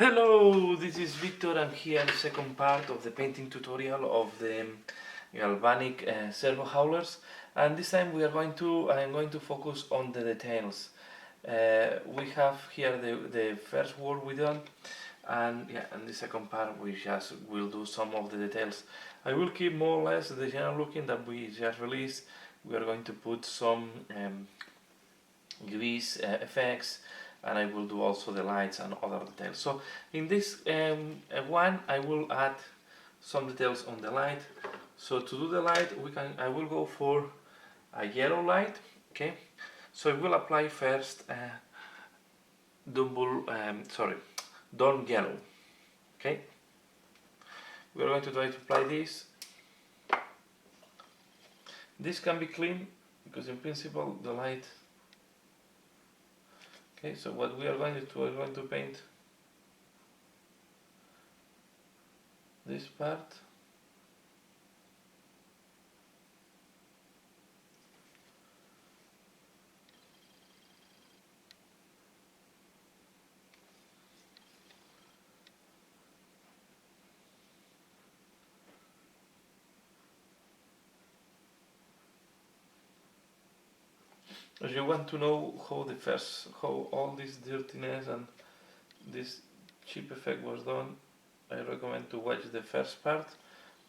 Hello, this is Victor. I'm here in the second part of the painting tutorial of the Galvanic Servohaulers, and this time I'm going to focus on the details. We have here the first work we done, and yeah, in the second part we just will do some of the details. I will keep more or less the general looking that we just released. We are going to put some grease effects, and I will do also the lights and other details. So in this one I will add some details on the light. So to do the light I will go for a yellow light. Okay, so I will apply first dawn yellow. Okay, we are going to try to apply this. This can be clean because in principle the light. Okay, so what we are going to do, we're going to paint this part. If you want to know how all this dirtiness and this cheap effect was done, I recommend to watch the first part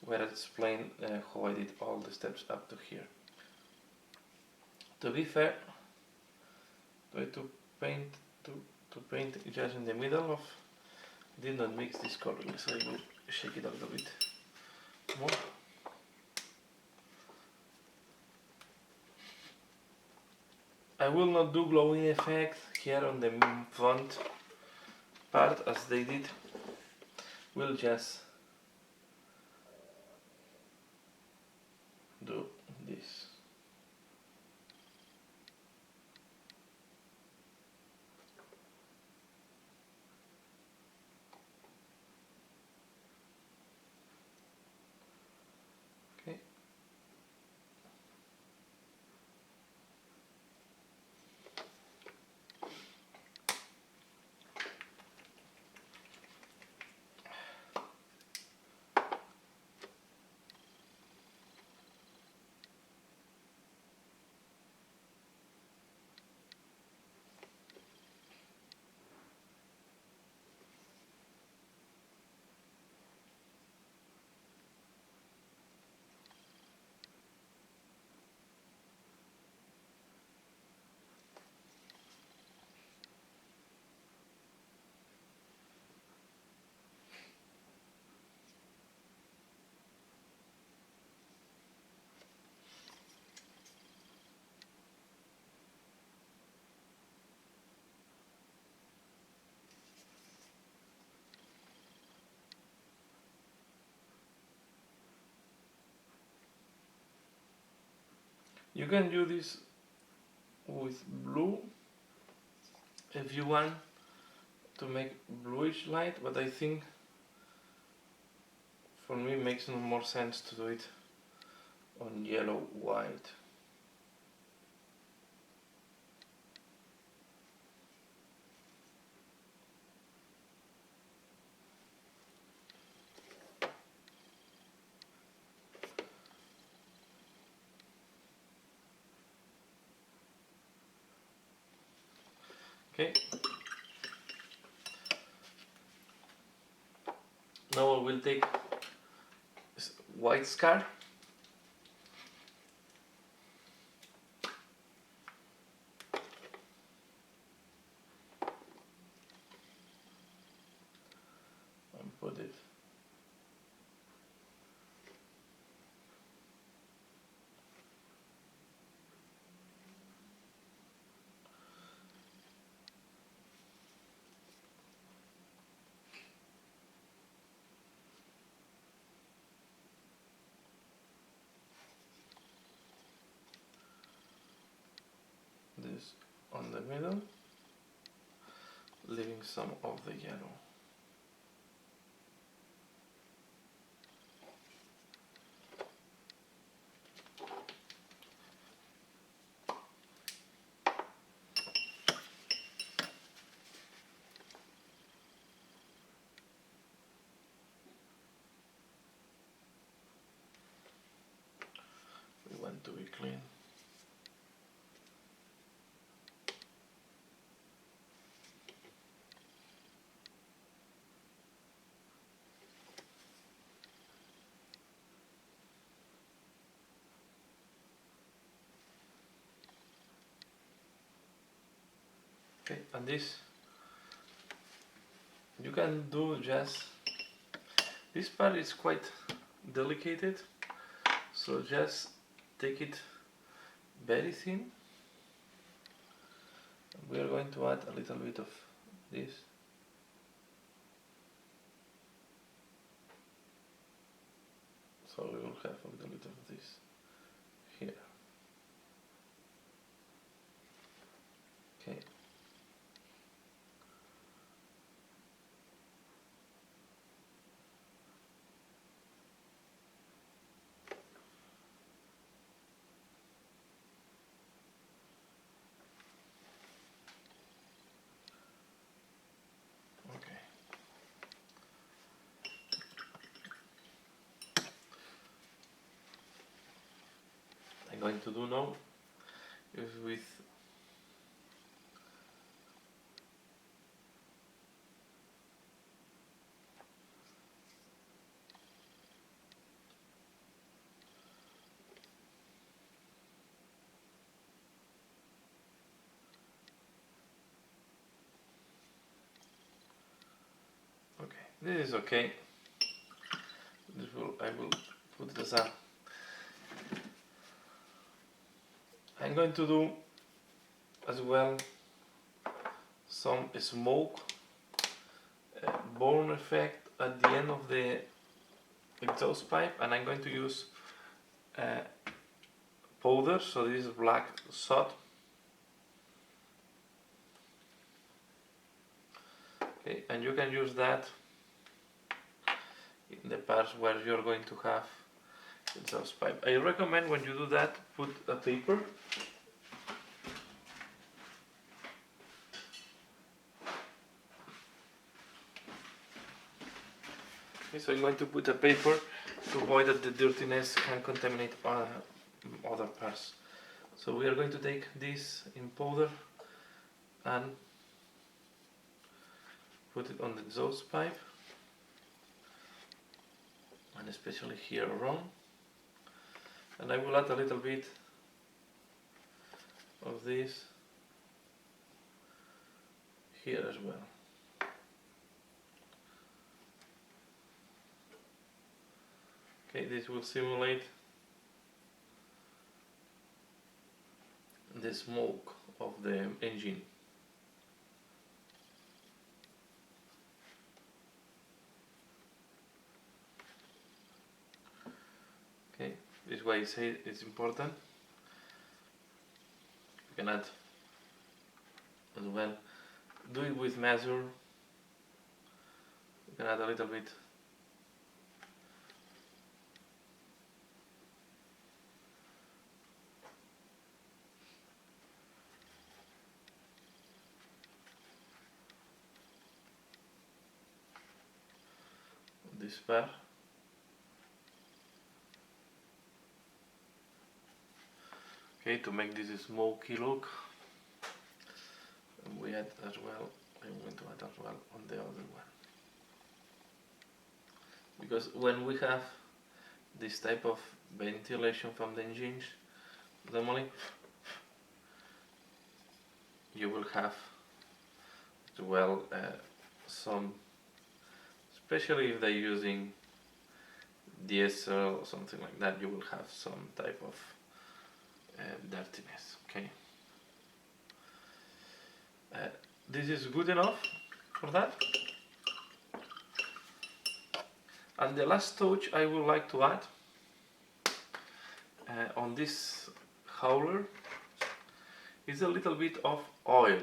where I explain how I did all the steps up to here. To be fair, try to paint just in the middle of. Did not mix this correctly, so I will shake it a little bit more. I will not do glowing effect here on the front part as they did. We'll just do this. Okay. You can do this with blue if you want to make bluish light, but I think for me it makes no more sense to do it on yellow white. Okay. Now I will take white scar. And put it this on the middle, leaving some of the yellow. to be clean. Okay, and this you can do just this part is quite delicate, so just take it very thin. We are going to add a little bit of this. So we will have a little bit of this here. Okay. I'm going to do now is with okay, this is okay. I will put this up. I'm going to do as well some smoke burn effect at the end of the exhaust pipe, and I'm going to use powder, so this is black soot. Okay, and you can use that in the parts where you're going to have exhaust pipe. I recommend when you do that, put a paper. Okay, so I'm going to put a paper to avoid that the dirtiness can contaminate other parts. So we are going to take this in powder and put it on the exhaust pipe, and especially here around. And I will add a little bit of this here as well. Okay, this will simulate the smoke of the engine. Okay, this is why I say it's important. You can add as well. Do it with measure. You can add a little bit. This part. Okay, to make this a smoky look, and we add as well. I'm going to add as well on the other one, because when we have this type of ventilation from the engines, normally you will have as well some, especially if they're using diesel or something like that, you will have some type of dirtiness. Okay, this is good enough for that. And the last touch I would like to add on this hauler is a little bit of oil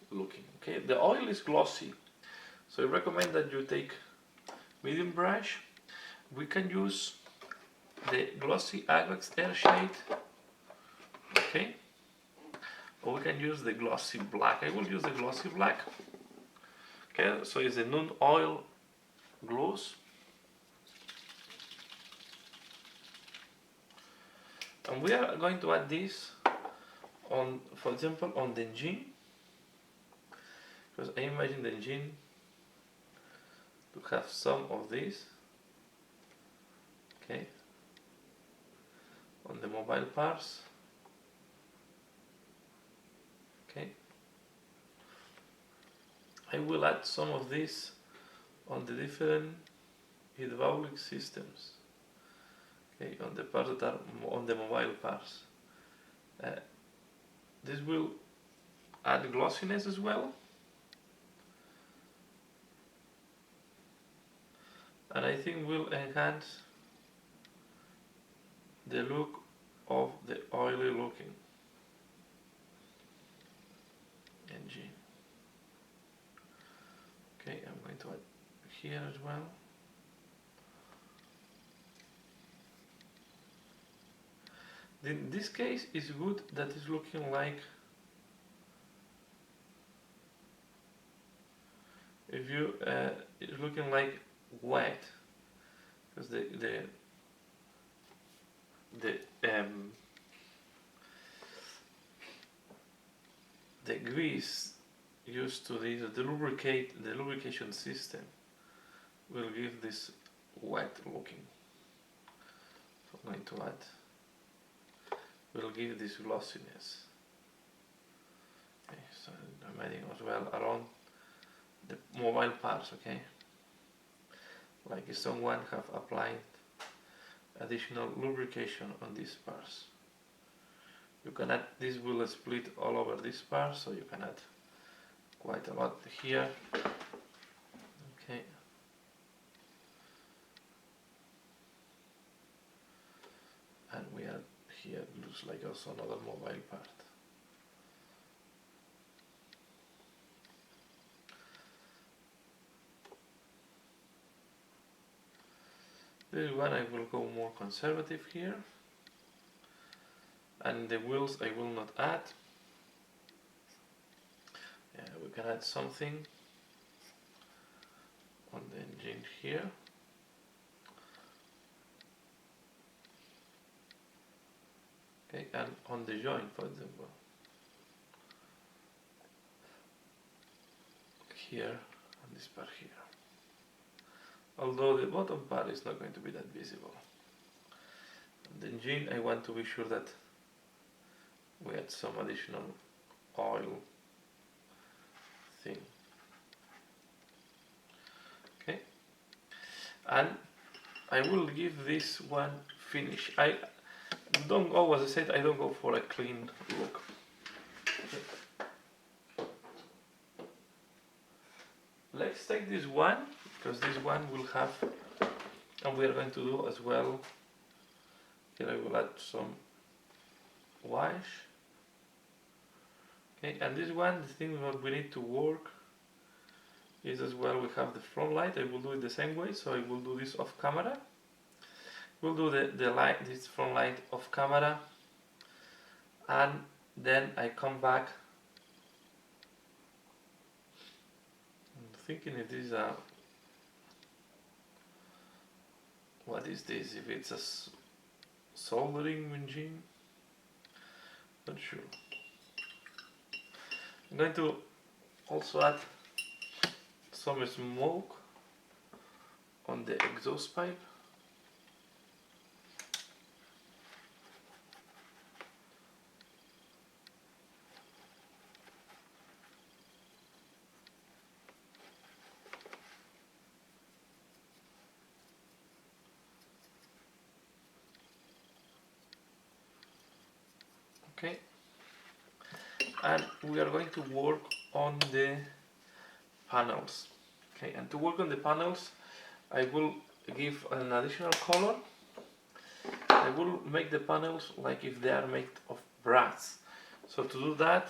looking. Okay, the oil is glossy, so I recommend that you take medium brush. We can use the glossy Agax Airshade, okay, or we can use the glossy black. I will use the glossy black. Okay, so it's a non-oil gloss. And we are going to add this on, for example, on the engine, because I imagine the engine to have some of this, okay, on the mobile parts, okay. I will add some of this on the different hydraulic systems, okay, on the parts that are on the mobile parts. This will add glossiness as well, and I think will enhance the look of the oily looking engine. Okay, I'm going to add here as well. In this case, it's good that it's looking like, if you it's looking like wet, because the grease used to this, the lubrication system will give this wet looking. So I'm going to add, will give this glossiness. Okay, so I'm adding as well around the mobile parts, okay? Like if someone have applied additional lubrication on these parts. You can add, this will split all over this part, so you can add quite a lot here. Okay. And we add here, looks like also another mobile part. This one I will go more conservative here, and the wheels I will not add. Yeah, we can add something on the engine here. Okay, and on the joint, for example, here and this part here. Although the bottom part is not going to be that visible. And the engine, I want to be sure that we add some additional oil thing. Okay, and I will give this one finish. I don't go, as I said, I don't go for a clean look. Okay. Let's take this one, because this one will have, and we are going to do as well, here I will add some wash. Okay, and this one, the thing that we need to work is as well, we have the front light. I will do it the same way, so I will do this off camera. We'll do the light, this front light off camera, and then I come back. I'm thinking if this is a, what is this? If it's a soldering engine, not sure. I'm going to also add some smoke on the exhaust pipe. Okay, and we are going to work on the panels. Okay, and to work on the panels, I will give an additional color. I will make the panels like if they are made of brass. So to do that,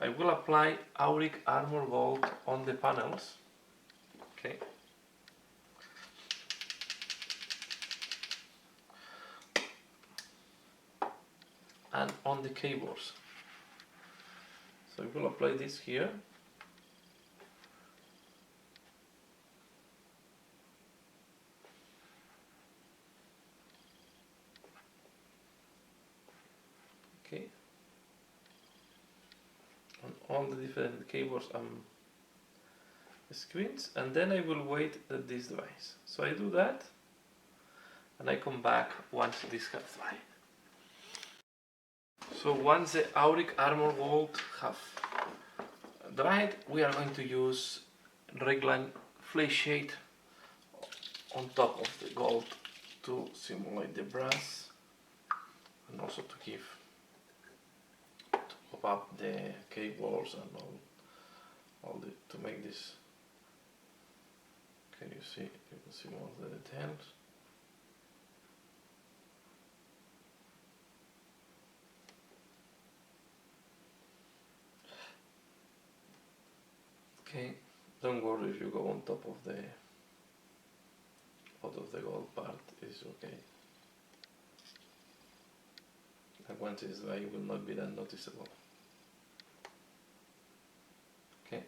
I will apply Auric Armor Gold on the panels. Okay. And on the cables. So I will apply this here. Okay, on all the different keyboards and screens, and then I will wait at this device. So I do that, and I come back once this has dried. So once the Auric Armor Gold have dried, we are going to use Reglan Flay Shade on top of the gold to simulate the brass, and also to pop up the keyboards and to make this. Can you see? You can see more of the details. Okay, don't worry if you go on top of the gold part, it's okay. And once it's dry, it will not be that noticeable. Okay.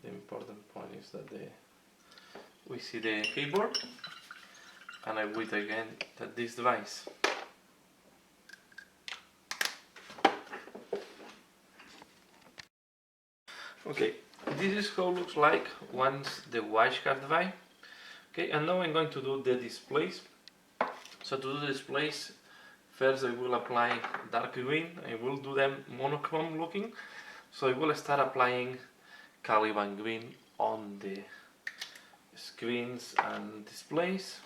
The important point is that we see the keyboard, and I wait again that this device. Okay, this is how it looks like once the watch has dried. Okay, and now I'm going to do the displays. So to do the displays, first I will apply dark green. I will do them monochrome looking. So I will start applying Caliban green on the screens and displays.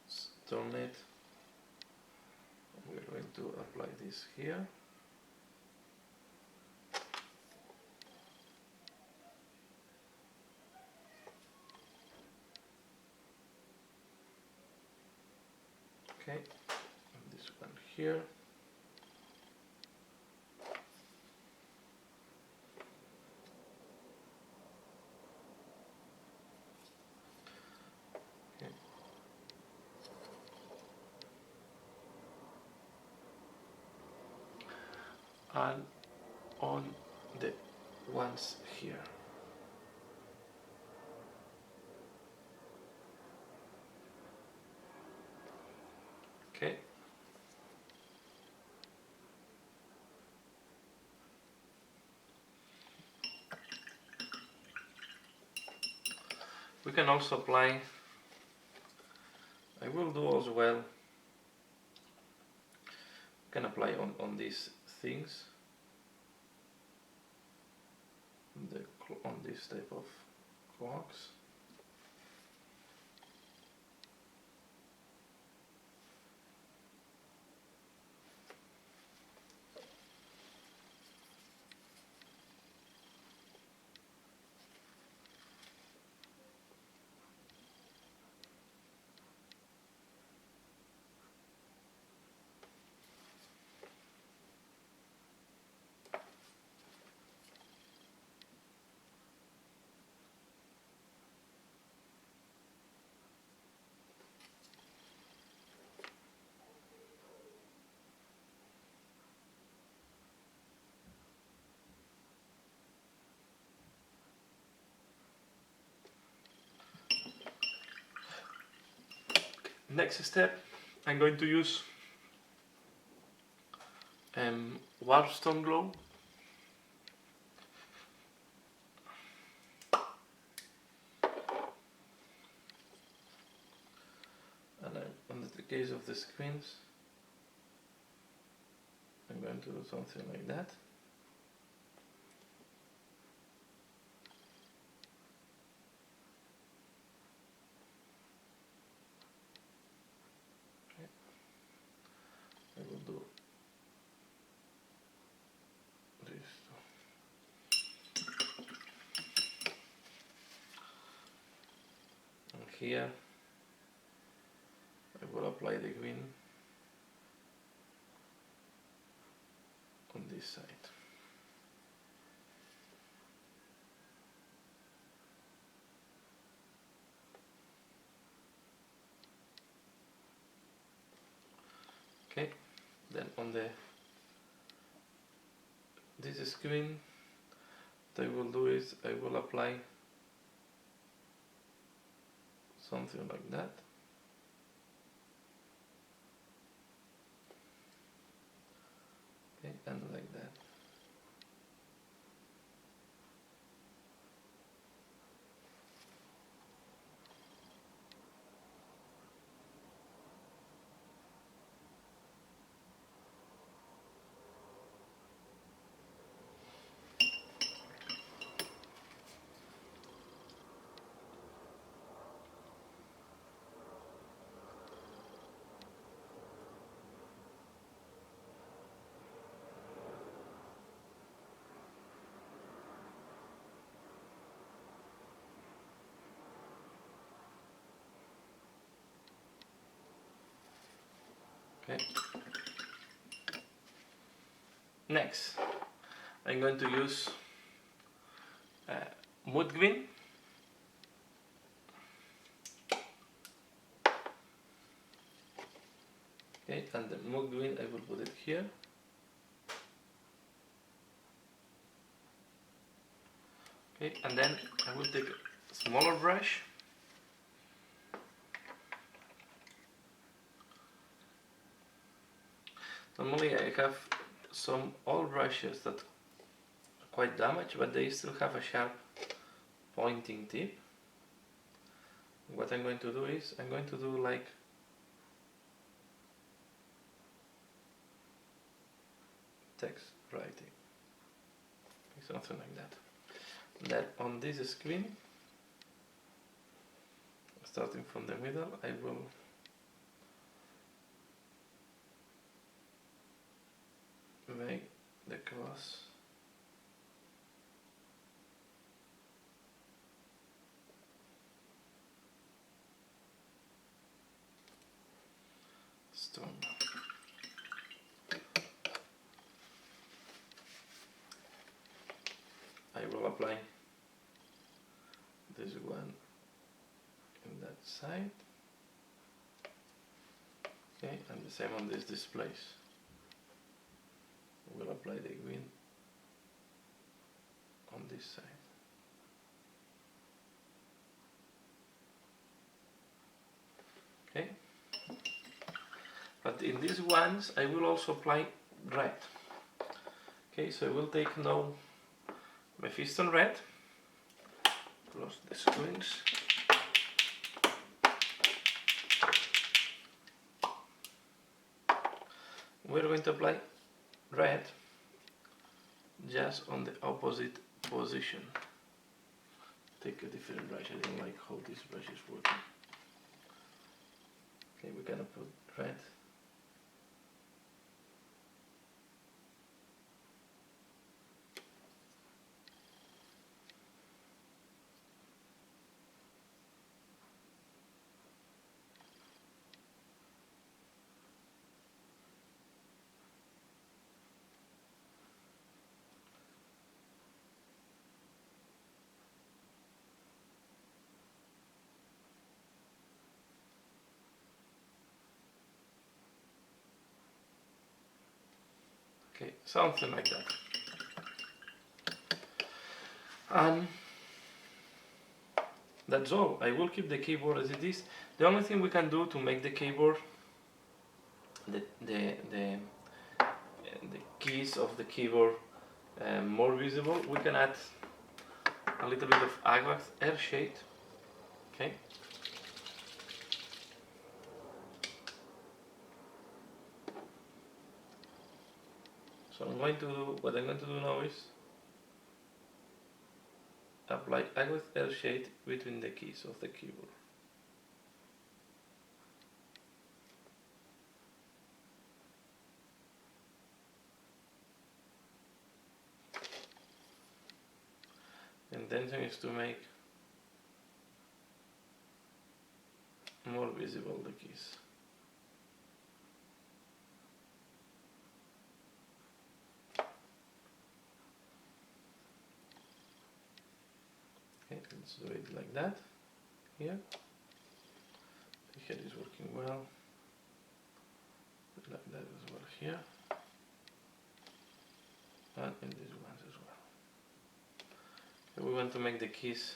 Let's turn it. We're going to apply this here. Okay, and this one here. Okay. And on the ones here. Okay. We can also apply, I will do as well, we can apply on these things, on this type of clocks. Next step, I'm going to use Warstone Glow. And on the case of the screens, I'm going to do something like that. Okay. I will do this. And here I will apply the green on this side. Okay, then on this screen, what I will do is I will apply something like that. Okay. Next, I'm going to use mud green. Okay, and the mud green I will put it here. Okay, and then I will take a smaller brush. Normally I have some old brushes that are quite damaged, but they still have a sharp pointing tip. What I'm going to do is, I'm going to do like text writing, something like that. Then on this screen, starting from the middle, I will make the cross stone. I will apply this one in that side. Okay, and the same on these displays. We'll apply the green on this side. Okay, but in these ones I will also apply red. Okay, so I will take now Mephiston red, close the screens. We're going to apply red just on the opposite position. Take a different brush, I don't like how this brush is working. Okay, we're gonna put red. Okay, something like that. And that's all. I will keep the keyboard as it is. The only thing we can do to make the keyboard, the keys of the keyboard more visible, we can add a little bit of Agvath air shade. Okay. So what I'm going to do now is apply Agvath air shade between the keys of the keyboard. The intention is to make more visible the keys. Okay, let's do it like that. Here. Here is working well. Like that as well here. And in these ones as well. So we want to make the keys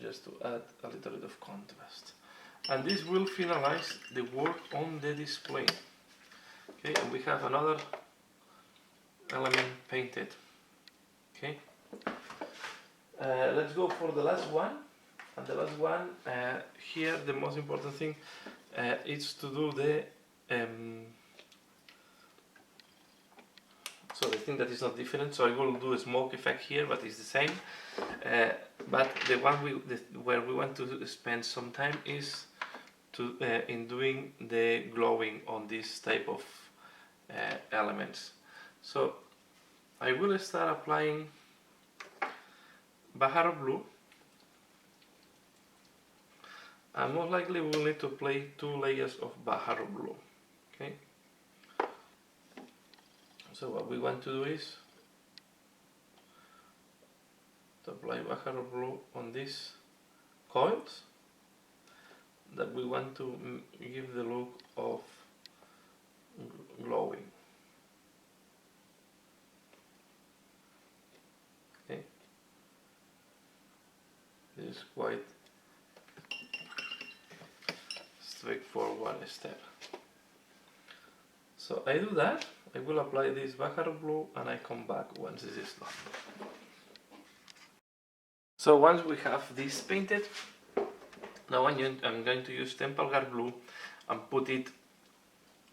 just to add a little bit of contrast. And this will finalize the work on the display. Okay, and we have another element painted. Okay. Let's go for the last one. And the last one, here the most important thing is to do the so the thing that is not different, so I will do a smoke effect here, but it's the same. But the one where we want to spend some time is to in doing the glowing on this type of elements. So I will start applying Bahar blue, And most likely we will need to apply 2 layers of Bahar blue. Okay. So what we want to do is to apply Bahar blue on these coils that we want to give the look of glowing. Okay. This is quite straightforward step. So I do that, I will apply this Bahar blue and I come back once this is done. So once we have this painted, now I'm going to use Tempelgar blue and put it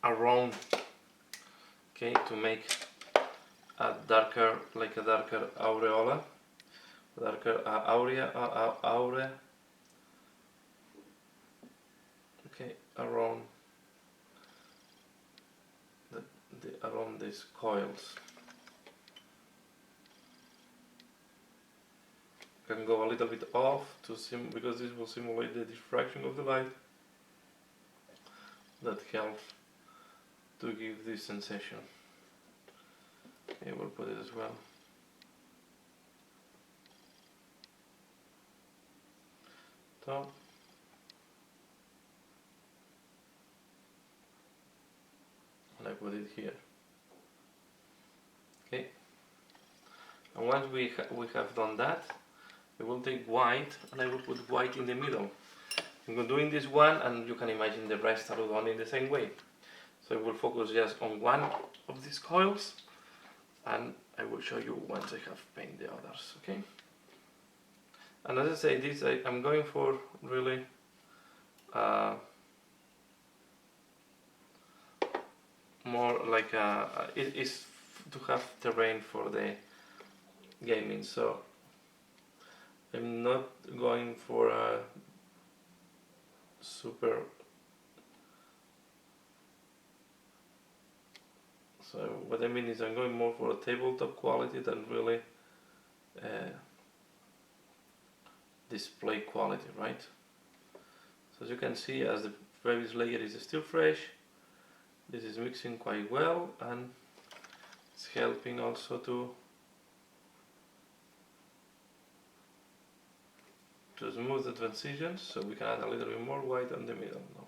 around, okay, to make a darker, like a darker aureola, darker aura, okay, around around these coils. Can go a little bit off to because this will simulate the diffraction of the light. That helps to give this sensation. Okay, we'll put it as well. Top. And I put it here. Okay. And once we have done that, I will take white and I will put white in the middle. I'm doing this one, and you can imagine the rest are done in the same way. So I will focus just on one of these coils, and I will show you once I have painted the others. Okay. And as I say, this I'm going for really more like it is to have terrain for the gaming. So I'm not going for a super. So what I mean is I'm going more for a tabletop quality than really display quality, right? So as you can see, as the previous layer is still fresh, this is mixing quite well, and it's helping also to smooth the transitions, so we can add a little bit more white in the middle now.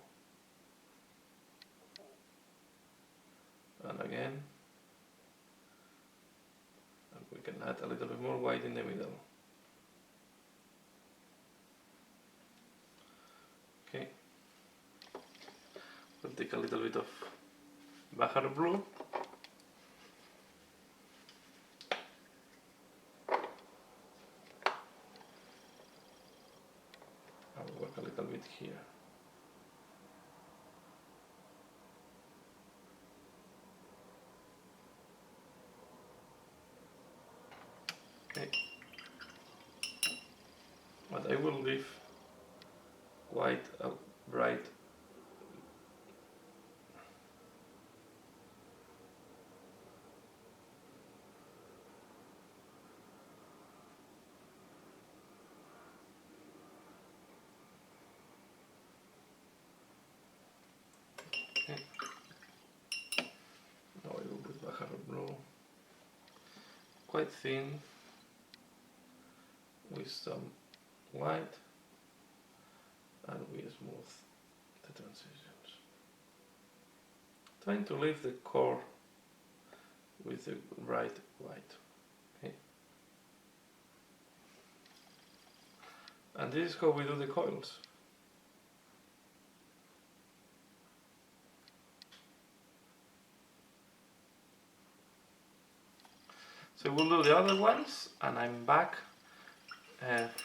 And again, and we can add a little bit more white in the middle. Okay, we'll take a little bit of Bahar blue. I'll work a little bit here. Okay, but I will leave quite a bright now I will put Bahar blue quite thin with some white, and we smooth the transitions, trying to leave the core with the bright white. Okay, and this is how we do the coils. So we'll do the other ones, and I'm back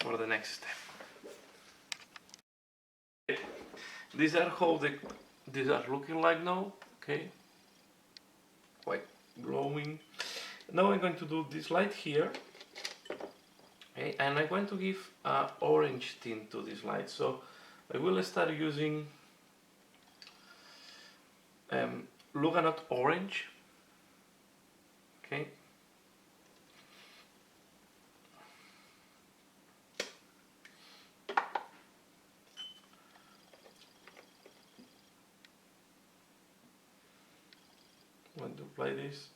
for the next step. Okay. These are how these are looking like now. Okay, quite glowing. Now I'm going to do this light here. Okay, and I'm going to give an orange tint to this light. So I will start using Luganot orange. Okay. going to apply this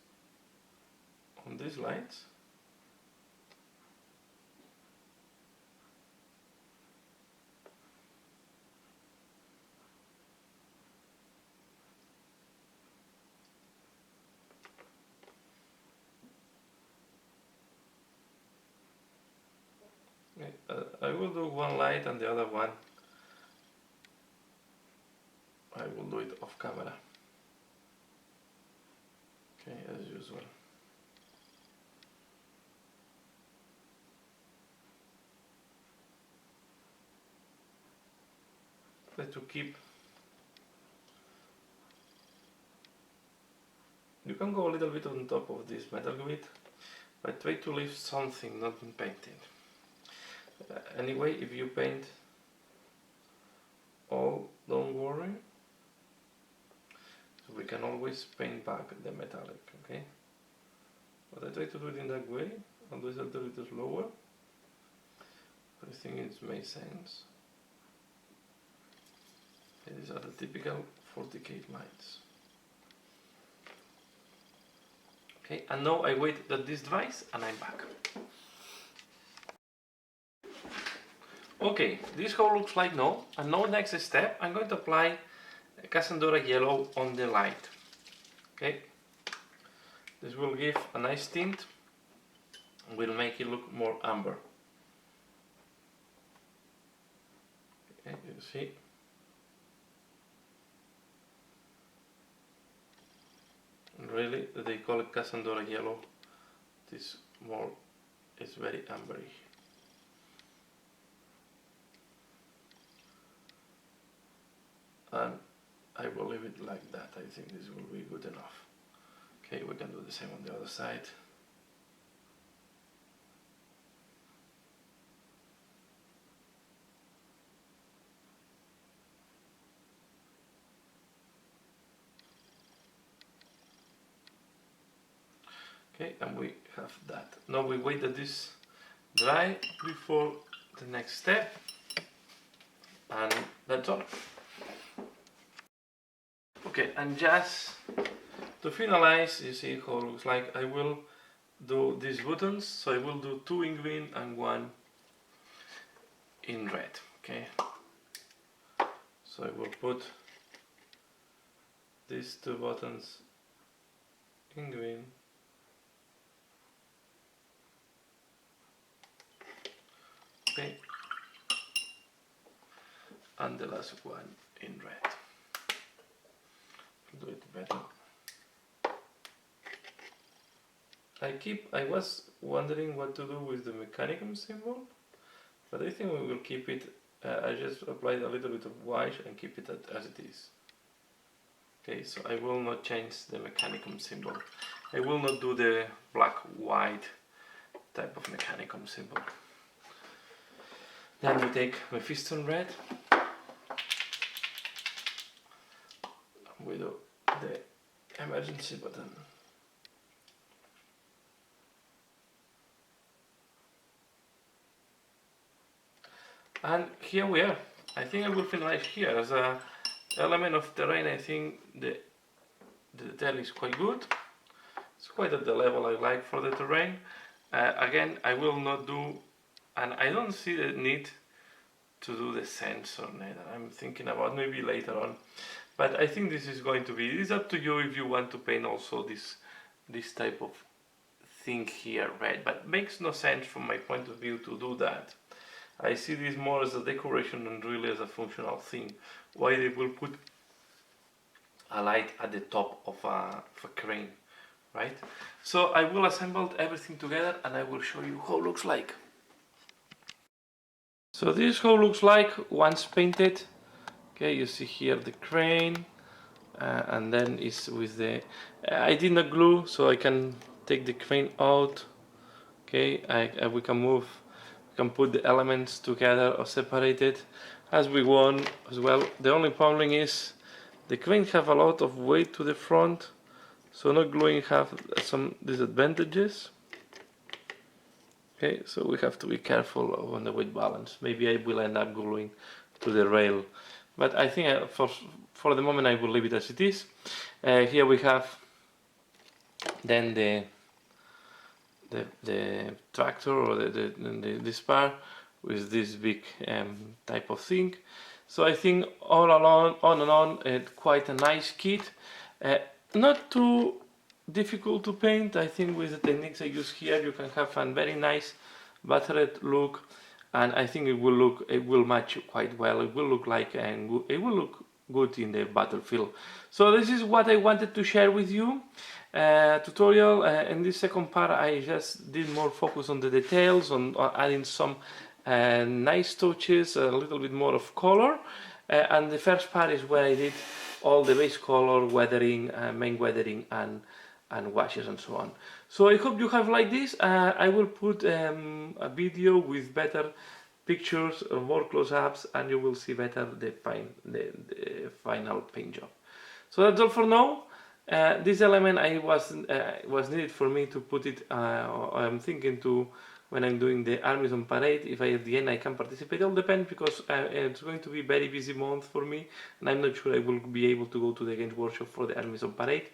on these lights. I will do one light and the other one I will do it off camera. Okay, as usual. Try to keep. You can go a little bit on top of this metal grid, but try to leave something not been painted. Anyway, if you paint all, don't worry. So we can always paint back the metallic, okay? But I try to do it in that way, I'll do it a little bit slower. I think it makes sense. And these are the typical 40K lights. Okay, and now I wait that this dries and I'm back. Okay, this how looks like now, and now next step, I'm going to apply Cassandra yellow on the light. Okay, this will give a nice tint, and will make it look more amber. Okay, you see. And really, they call it Cassandra yellow. This more is very ambery. And I will leave it like that. I think this will be good enough. Okay, we can do the same on the other side. Okay, and we have that. Now we wait that this dry before the next step, and that's all. Okay, and just to finalize, you see how it looks like. I will do these buttons, so I will do 2 in green and 1 in red. Okay, so I will put these 2 buttons in green. Okay, and the last one in red. Do it better. I was wondering what to do with the mechanicum symbol, but I think we will keep it. I just applied a little bit of white and keep it as it is. Okay, so I will not change the mechanicum symbol. I will not do the black-white type of mechanicum symbol. Then we take Mephiston red. We do the emergency button. And here we are. I think I will finalize here as a element of terrain. I think the detail is quite good. It's quite at the level I like for the terrain. Again, I will not do, and I don't see the need to do the sensor neither. I'm thinking about maybe later on. But I think this is going to be, it's up to you if you want to paint also this type of thing here red, but it makes no sense from my point of view to do that. I see this more as a decoration and really as a functional thing. Why they will put a light at the top of a crane, right? So I will assemble everything together and I will show you how it looks like. So this is how it looks like once painted. Okay, you see here the crane, and then it's with the. I did not glue, so I can take the crane out. Okay, we can move, we can put the elements together or separated as we want as well. The only problem is the crane have a lot of weight to the front, so not gluing have some disadvantages. Okay, so we have to be careful on the weight balance. Maybe I will end up gluing to the rail. But I think for the moment I will leave it as it is. Here we have then the tractor or the spar with this big type of thing. So I think all along, on and on, quite a nice kit. Not too difficult to paint. I think with the techniques I use here you can have a very nice battered look, and I think it will match quite well. It will look like, and it will look good in the battlefield. So this is what I wanted to share with you. Tutorial. In this second part I just did more focus on the details, on adding some nice touches, a little bit more of color, and the first part is where I did all the base color, weathering, main weathering, and washes and so on. So I hope you have liked this. I will put a video with better pictures, more close-ups, and you will see better the final paint job. So that's all for now. This element was needed for me to put it. I'm thinking to, when I'm doing the armies on parade, if at the end I can participate. It all depends, because it's going to be a very busy month for me, and I'm not sure I will be able to go to the Games Workshop for the armies on parade.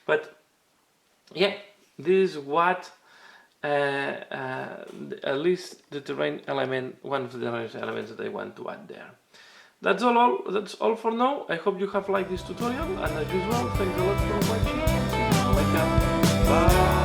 But yeah, this is what at least the terrain element, one of the terrain elements that I want to add there. That's all for now. I hope you have liked this tutorial, and as usual, thanks a lot for watching. See you later. Bye.